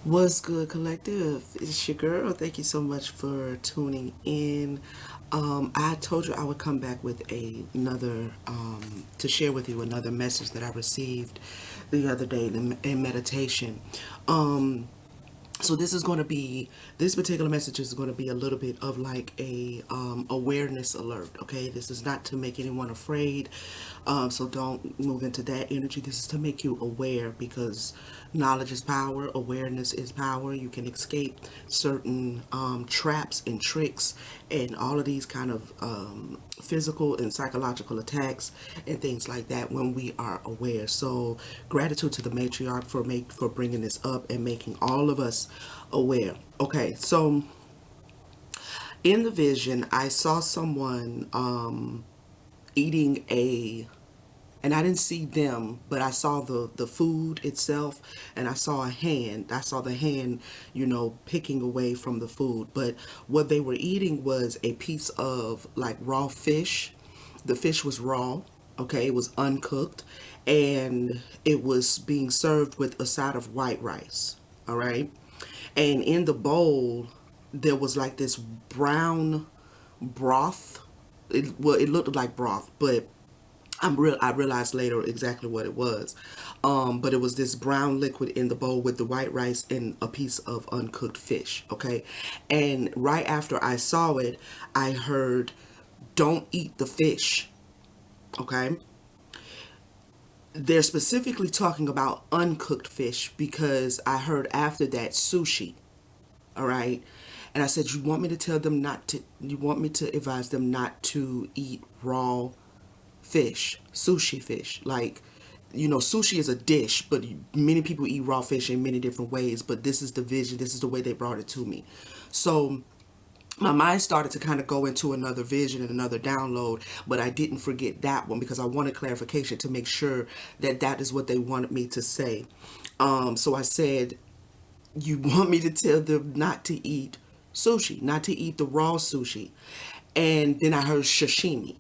What's good, collective? It's your girl. Thank you so much for tuning in. I told you I would come back with another to share with you another message that I received the other day in meditation. Um, so this is going to be this particular message is going to be a little bit of like a awareness alert. Okay, this is not to make anyone afraid, so don't move into that energy. This is to make you aware, because knowledge is power, awareness is power. You can escape certain traps and tricks and all of these kind of physical and psychological attacks and things like that when we are aware. So gratitude to the matriarch for bringing this up and making all of us aware. Okay, so in the vision, I saw someone eating and I didn't see them, but I saw the food itself, and I saw a hand. I saw the hand, picking away from the food. But what they were eating was a piece of like raw fish. The fish was raw, okay, it was uncooked, and it was being served with a side of white rice, all right? And in the bowl, there was like this brown broth. It looked like broth, but I realized later exactly what it was. But it was this brown liquid in the bowl with the white rice and a piece of uncooked fish. Okay. And right after I saw it, I heard, "Don't eat the fish." Okay. They're specifically talking about uncooked fish because I heard after that sushi. All right. And I said, you want me to advise them not to eat raw fish, sushi fish. Like, sushi is a dish, but many people eat raw fish in many different ways. But this is the vision, this is the way they brought it to me. So my mind started to kind of go into another vision and another download, but I didn't forget that one because I wanted clarification to make sure that that is what they wanted me to say. So I said, "You want me to tell them not to eat sushi, not to eat the raw sushi?" And then I heard sashimi.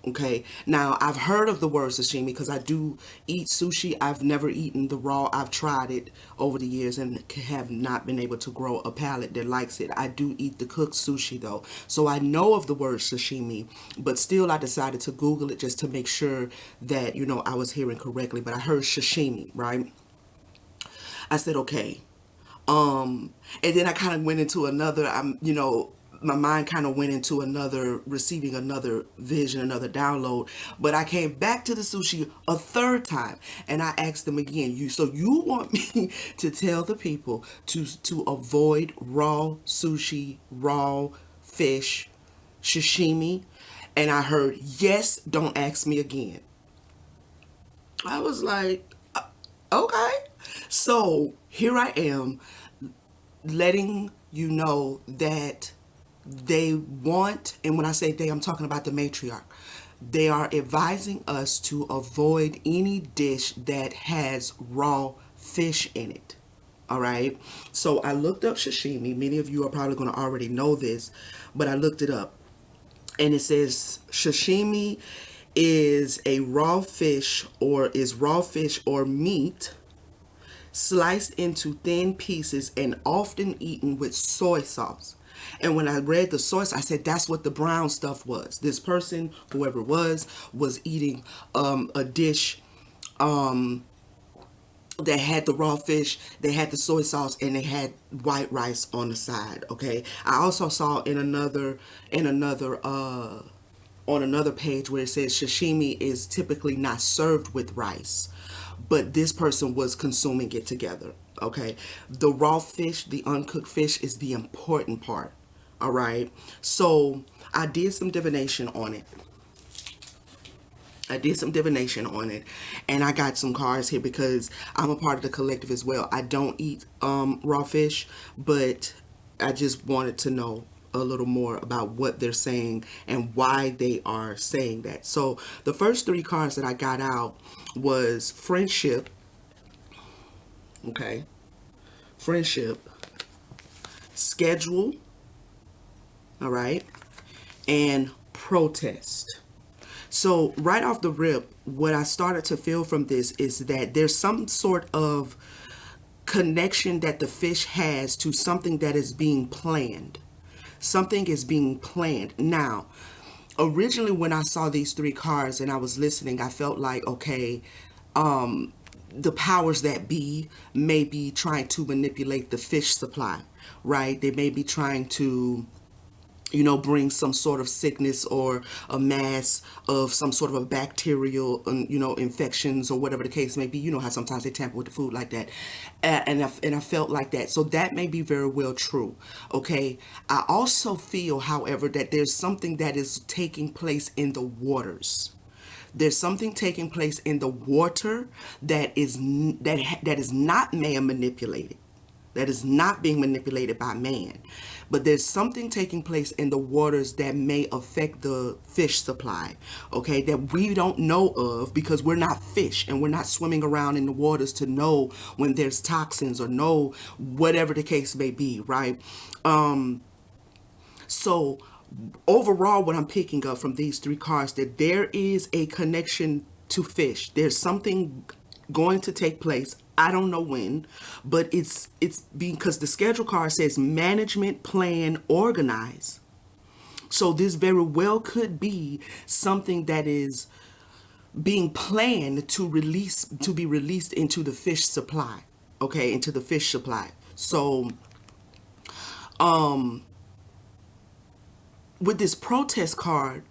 Okay. Now I've heard of the word sashimi because I do eat sushi. I've never eaten the raw. I've tried it over the years and have not been able to grow a palate that likes it. I do eat the cooked sushi though. So I know of the word sashimi, but still I decided to Google it just to make sure that, I was hearing correctly. But I heard sashimi, right? I said, okay. And then I kind of went into another, my mind kind of went into another, receiving another vision, another download. But I came back to the sushi a third time, and I asked them again, so you want me to tell the people to avoid raw sushi, raw fish, sashimi? And I heard, yes, don't ask me again. I was like, okay. So here I am, letting you know that they want, and when I say they, I'm talking about the matriarch. They are advising us to avoid any dish that has raw fish in it. All right. So I looked up sashimi. Many of you are probably going to already know this, but I looked it up. And it says sashimi is raw fish or meat sliced into thin pieces and often eaten with soy sauce. And when I read the source, I said that's what the brown stuff was. This person, whoever it was eating a dish that had the raw fish, they had the soy sauce, and they had white rice on the side. Okay. I also saw on another page where it says sashimi is typically not served with rice, but this person was consuming it together. Okay. The raw fish, the uncooked fish, is the important part. All right. So I did some divination on it. I did some divination on it, and I got some cards here because I'm a part of the collective as well. I don't eat raw fish, but I just wanted to know a little more about what they're saying and why they are saying that. So the first three cards that I got out was friendship. Okay, friendship, schedule. All right, and protest. So, right off the rip, what I started to feel from this is that there's some sort of connection that the fish has to something that is being planned. Something is being planned. Now, originally when I saw these three cards and I was listening, I felt like, okay, the powers that be may be trying to manipulate the fish supply, right? They may be trying to, bring some sort of sickness or a mass of some sort of a bacterial, infections or whatever the case may be. You know how sometimes they tamper with the food like that. And I felt like that. So that may be very well true. Okay. I also feel, however, that there's something that is taking place in the waters. There's something taking place in the water that is not man manipulated, that is not being manipulated by man. But there's something taking place in the waters that may affect the fish supply, okay, that we don't know of because we're not fish and we're not swimming around in the waters to know when there's toxins or know whatever the case may be, right? So overall, what I'm picking up from these three cards, that there is a connection to fish. There's something going to take place. I don't know when, but it's because the schedule card says management, plan, organize. So this very well could be something that is being planned to be released into the fish supply. Okay, into the fish supply. So with this protest card,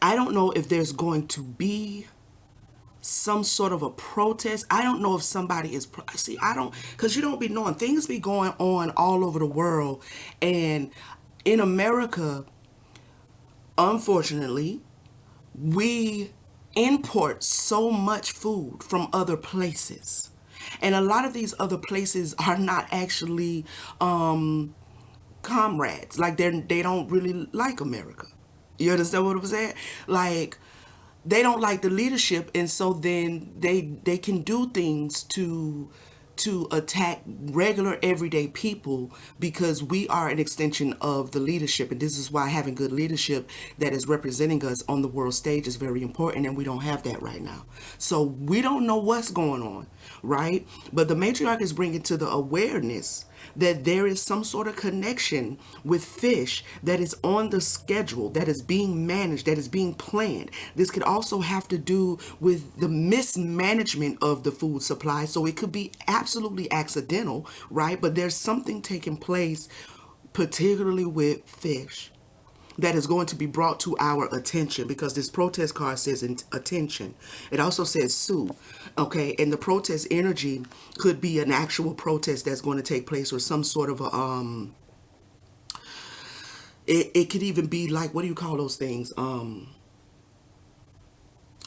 I don't know if there's going to be some sort of a protest. I don't know if somebody is see, I don't, because you don't be knowing, things be going on all over the world. And in America, unfortunately, we import so much food from other places, and a lot of these other places are not actually comrades. Like they don't really like America. You understand what I'm saying? Like, they don't like the leadership, and so then they can do things to attack regular everyday people because we are an extension of the leadership. And this is why having good leadership that is representing us on the world stage is very important, and we don't have that right now. So we don't know what's going on, right? But the matriarch is bringing to the awareness that there is some sort of connection with fish that is on the schedule, that is being managed, that is being planned. This could also have to do with the mismanagement of the food supply. So it could be absolutely accidental, right? But there's something taking place, particularly with fish, that is going to be brought to our attention, because this protest card says attention. It also says sue. Okay, and the protest energy could be an actual protest that's going to take place, or some sort of a it could even be like, what do you call those things?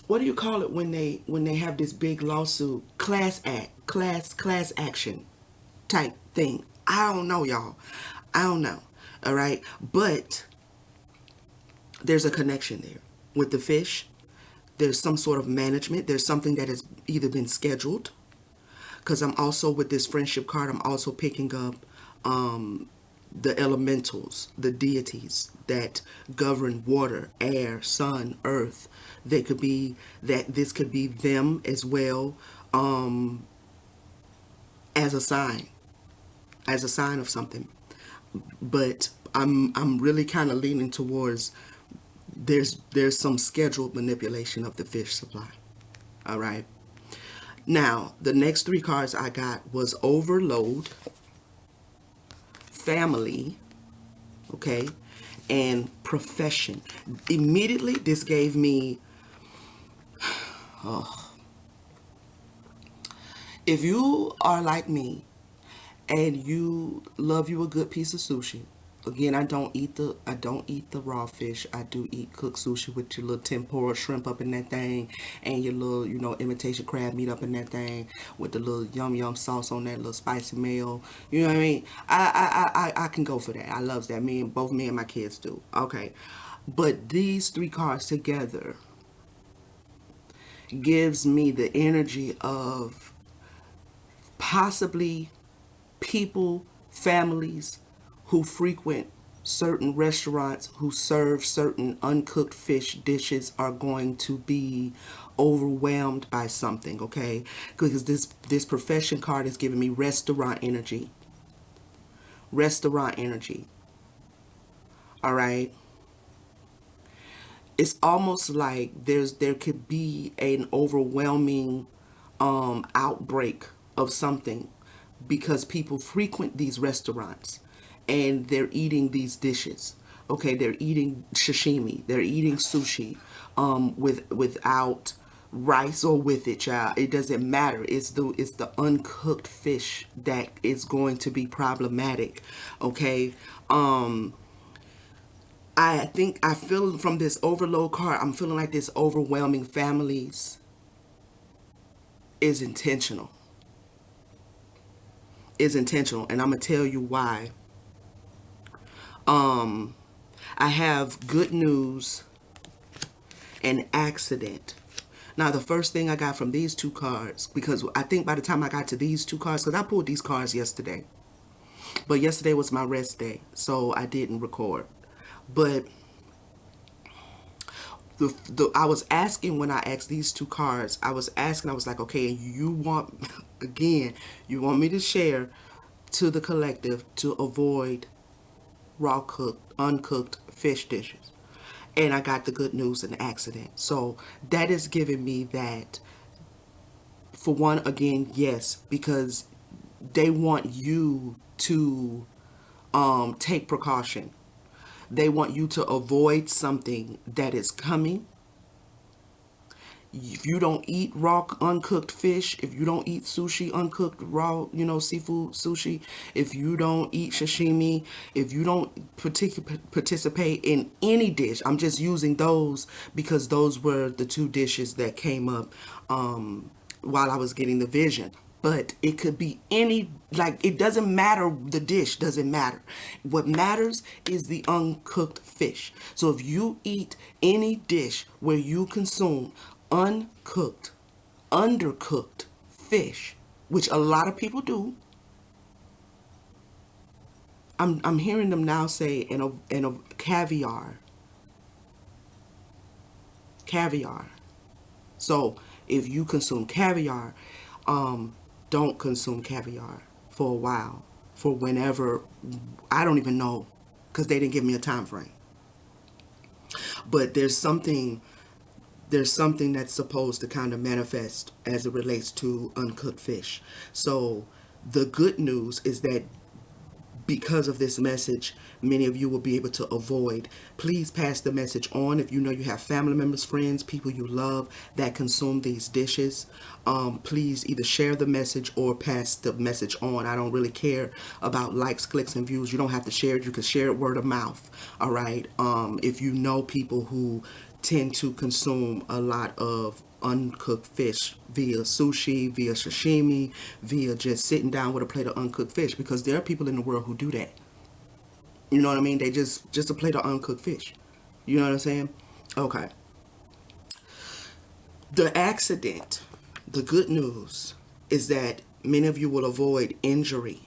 What do you call it when they have this big lawsuit, class action type thing? I don't know, y'all. I don't know. All right, but there's a connection there with the fish. There's some sort of management. There's something that has either been scheduled, because I'm also, with this friendship card, I'm also picking up the elementals, the deities that govern water, air, sun, earth. They could be that, this could be them as well, as a sign of something. But I'm really kind of leaning towards there's some scheduled manipulation of the fish supply. All right. Now, the next three cards I got was overload, family, okay, and profession. Immediately, this gave me, if you are like me and you love you a good piece of sushi. Again, I don't eat the raw fish. I do eat cooked sushi with your little tempura shrimp up in that thing, and your little, imitation crab meat up in that thing, with the little yum sauce on that little spicy mayo. You know what I mean? I can go for that. I love that. Both me and my kids do. Okay. But these three cards together gives me the energy of possibly people, families who frequent certain restaurants who serve certain uncooked fish dishes are going to be overwhelmed by something, okay? Because this profession card is giving me restaurant energy. Restaurant energy. All right? It's almost like there could be an overwhelming outbreak of something because people frequent these restaurants and they're eating these dishes. Okay, they're eating sashimi, they're eating sushi, without rice or with it, child. It doesn't matter. It's the uncooked fish that is going to be problematic. Okay. I think I feel from this overload card, I'm feeling like this overwhelming families is intentional. Is intentional, and I'm gonna tell you why. Um, I have good news and accident. Now, the first thing I got from these two cards, because I think by the time I got to these two cards, because I pulled these cards yesterday, but yesterday was my rest day, so I didn't record. But I was asking when I asked these two cards, I was asking, I was like, okay, you want, again, you want me to share to the collective to avoid raw cooked, uncooked fish dishes. And I got the good news and accident. So that is giving me that, for one, again, yes, because they want you to take precaution. They want you to avoid something that is coming. If you don't eat raw uncooked fish, if you don't eat sushi uncooked raw, seafood sushi, if you don't eat sashimi, if you don't participate in any dish, I'm just using those because those were the two dishes that came up while I was getting the vision. But it could be any, like, it doesn't matter, the dish doesn't matter. What matters is the uncooked fish. So if you eat any dish where you consume uncooked, undercooked fish, which a lot of people do, I'm hearing them now say in a caviar. So if you consume caviar, don't consume caviar for a while, for whenever, I don't even know, because they didn't give me a time frame. But there's something that's supposed to kind of manifest as it relates to uncooked fish. So the good news is that because of this message, many of you will be able to avoid. Please pass the message on if you know you have family members, friends, people you love that consume these dishes. Please either share the message or pass the message on. I don't really care about likes, clicks, and views. You don't have to share it. You can share it word of mouth. All right. If you know people who tend to consume a lot of uncooked fish via sushi, via sashimi, via just sitting down with a plate of uncooked fish, because there are people in the world who do that. You know what I mean? They just a plate of uncooked fish. You know what I'm saying? Okay. The accident, the good news is that many of you will avoid injury.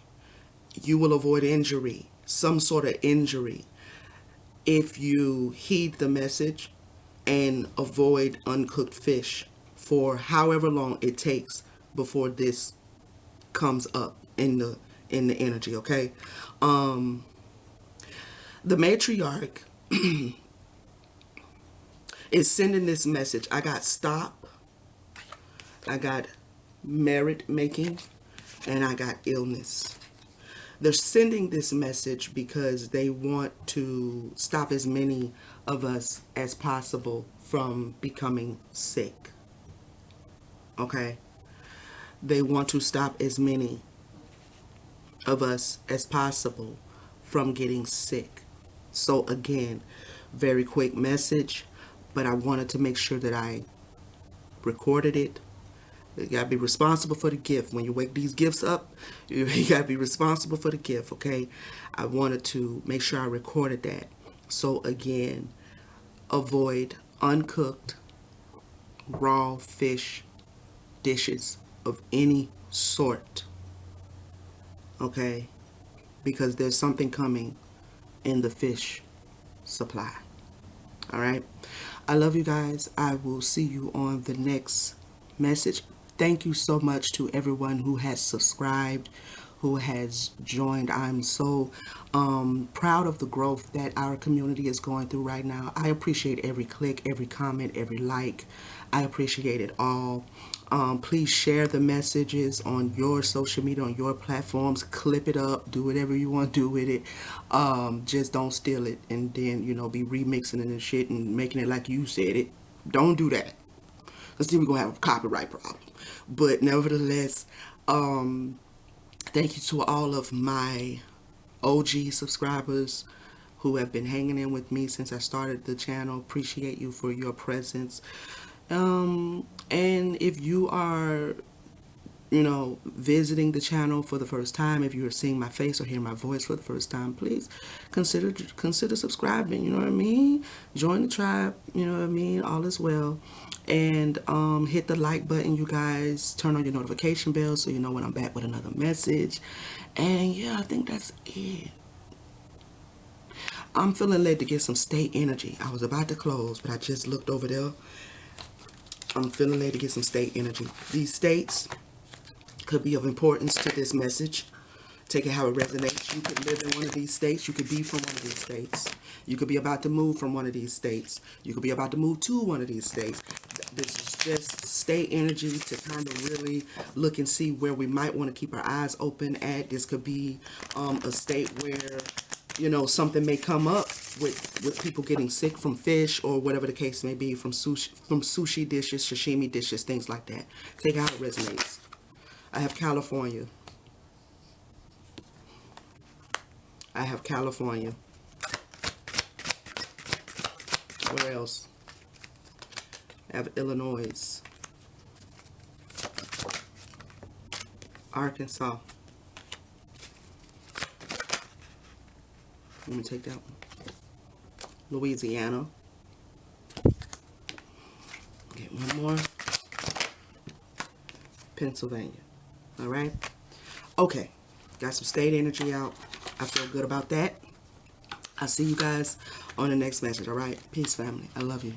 You will avoid injury, some sort of injury, if you heed the message and avoid uncooked fish for however long it takes before this comes up in the energy. Okay. The matriarch is sending this message. I got stop, I got merit making, and I got illness. They're sending this message because they want to stop as many of us as possible from becoming sick. Okay? They want to stop as many of us as possible from getting sick. So again, very quick message, but I wanted to make sure that I recorded it. You gotta be responsible for the gift. When you wake these gifts up, you gotta be responsible for the gift, okay? I wanted to make sure I recorded that. So again, avoid uncooked, raw fish dishes of any sort, okay? Because there's something coming in the fish supply. All right. I love you guys. I will see you on the next message. Thank you so much to everyone who has subscribed, who has joined. I'm so proud of the growth that our community is going through right now. I appreciate every click, every comment, every like. I appreciate it all. Please share the messages on your social media, on your platforms. Clip it up. Do whatever you want to do with it. Just don't steal it and then, be remixing it and shit and making it like you said it. Don't do that. Because then we're going to have a copyright problem. But nevertheless, thank you to all of my OG subscribers who have been hanging in with me since I started the channel. Appreciate you for your presence. And if you are, visiting the channel for the first time, if you're seeing my face or hearing my voice for the first time, please consider subscribing. You know what I mean? Join the tribe. You know what I mean? All is well. And hit the like button, you guys. Turn on your notification bell so you know when I'm back with another message. And yeah, I think that's it. I'm feeling led to get some state energy. I was about to close, but I just looked over there. I'm feeling led to get some state energy. These states could be of importance to this message. Take it how it resonates. You could live in one of these states. You could be from one of these states. You could be about to move from one of these states. You could be about to move to one of these states. This is just state energy to kind of really look and see where we might want to keep our eyes open at. This could be a state where, something may come up with people getting sick from fish or whatever the case may be, from sushi dishes, sashimi dishes, things like that. Take it how it resonates. I have California. I have California. Where else? I have Illinois. Arkansas. Let me take that one. Louisiana. Get one more. Pennsylvania. All right. Okay. Got some state energy out. I feel good about that. I'll see you guys on the next message. All right. Peace, family. I love you.